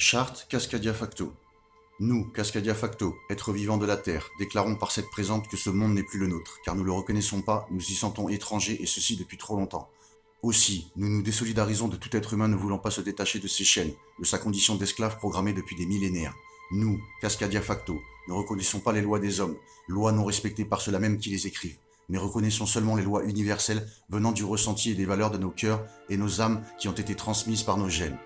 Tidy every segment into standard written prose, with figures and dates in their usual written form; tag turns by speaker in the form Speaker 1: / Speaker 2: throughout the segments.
Speaker 1: Charte Cascadia Facto. Nous, Cascadia Facto, êtres vivants de la Terre, déclarons par cette présente que ce monde n'est plus le nôtre, car nous le reconnaissons pas, nous y sentons étrangers et ceci depuis trop longtemps. Aussi, nous nous désolidarisons de tout être humain ne voulant pas se détacher de ses chaînes, de sa condition d'esclave programmée depuis des millénaires. Nous, Cascadia Facto, ne reconnaissons pas les lois des hommes, lois non respectées par ceux-là même qui les écrivent, mais reconnaissons seulement les lois universelles venant du ressenti et des valeurs de nos cœurs et nos âmes qui ont été transmises par nos gènes.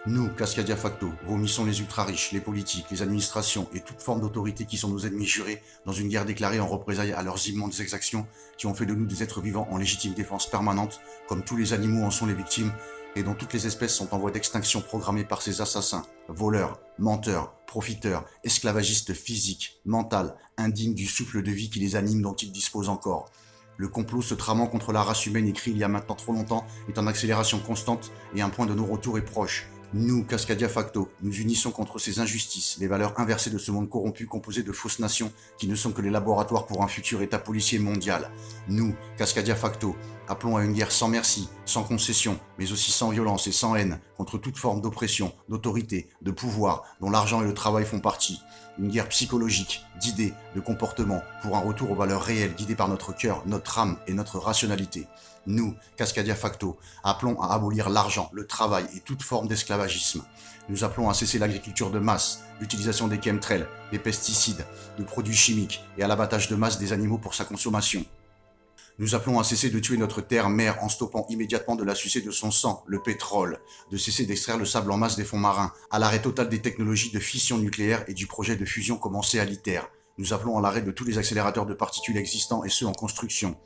Speaker 1: Nous, Cascadia Facto, vomissons les ultra-riches, les politiques, les administrations et toute forme d'autorité qui sont nos ennemis jurés dans une guerre déclarée en représailles à leurs immondes exactions qui ont fait de nous des êtres vivants en légitime défense permanente, comme tous les animaux en sont les victimes, et dont toutes les espèces sont en voie d'extinction programmées par ces assassins, voleurs, menteurs, profiteurs, esclavagistes physiques, mentaux, indignes du souffle de vie qui les anime dont ils disposent encore. Le complot se tramant contre la race humaine écrit il y a maintenant trop longtemps est en accélération constante et un point de non-retour est proche. Nous, Cascadia Facto, nous unissons contre ces injustices, les valeurs inversées de ce monde corrompu composé de fausses nations qui ne sont que les laboratoires pour un futur état policier mondial. Nous, Cascadia Facto, appelons à une guerre sans merci, sans concession, mais aussi sans violence et sans haine, contre toute forme d'oppression, d'autorité, de pouvoir, dont l'argent et le travail font partie. Une guerre psychologique, d'idées, de comportements, pour un retour aux valeurs réelles guidées par notre cœur, notre âme et notre rationalité. Nous, Cascadia Facto, appelons à abolir l'argent, le travail et toute forme d'esclavagisme. Nous appelons à cesser l'agriculture de masse, l'utilisation des chemtrails, des pesticides, de produits chimiques et à l'abattage de masse des animaux pour sa consommation. Nous appelons à cesser de tuer notre terre-mère en stoppant immédiatement de la sucer de son sang, le pétrole, de cesser d'extraire le sable en masse des fonds marins, à l'arrêt total des technologies de fission nucléaire et du projet de fusion commencé à l'ITER. Nous appelons à l'arrêt de tous les accélérateurs de particules existants et ceux en construction.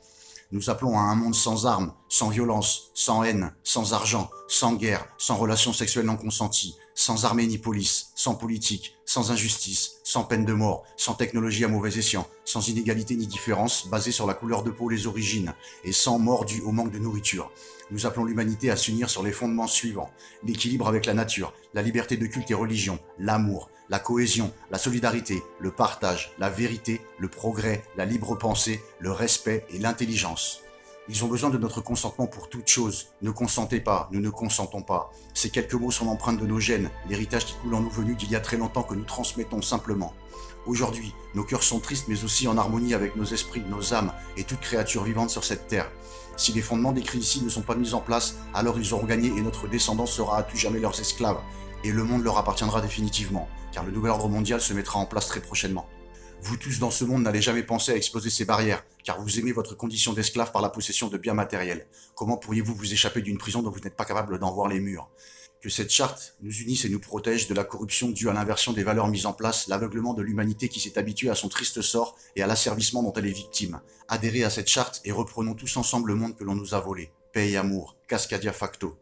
Speaker 1: Nous appelons à un monde sans armes, sans violence, sans haine, sans argent, sans guerre, sans relations sexuelles non consenties, sans armée ni police, sans politique, sans injustice, sans peine de mort, sans technologie à mauvais escient, sans inégalité ni différence basée sur la couleur de peau ou les origines, et sans mort due au manque de nourriture. Nous appelons l'humanité à s'unir sur les fondements suivants: l'équilibre avec la nature, la liberté de culte et religion, l'amour, la cohésion, la solidarité, le partage, la vérité, le progrès, la libre pensée, le respect et l'intelligence. Ils ont besoin de notre consentement pour toute chose. Ne consentez pas, nous ne consentons pas. Ces quelques mots sont l'empreinte de nos gènes, l'héritage qui coule en nous venu d'il y a très longtemps que nous transmettons simplement. Aujourd'hui, nos cœurs sont tristes mais aussi en harmonie avec nos esprits, nos âmes et toute créature vivante sur cette terre. Si les fondements décrits ici ne sont pas mis en place, alors ils auront gagné et notre descendance sera à tout jamais leurs esclaves. Et le monde leur appartiendra définitivement, car le nouvel ordre mondial se mettra en place très prochainement. Vous tous dans ce monde n'allez jamais penser à exploser ces barrières, car vous aimez votre condition d'esclave par la possession de biens matériels. Comment pourriez-vous vous échapper d'une prison dont vous n'êtes pas capable d'en voir les murs? Que cette charte nous unisse et nous protège de la corruption due à l'inversion des valeurs mises en place, l'aveuglement de l'humanité qui s'est habituée à son triste sort et à l'asservissement dont elle est victime. Adhérez à cette charte et reprenons tous ensemble le monde que l'on nous a volé. Paix et amour, Cascadia Facto.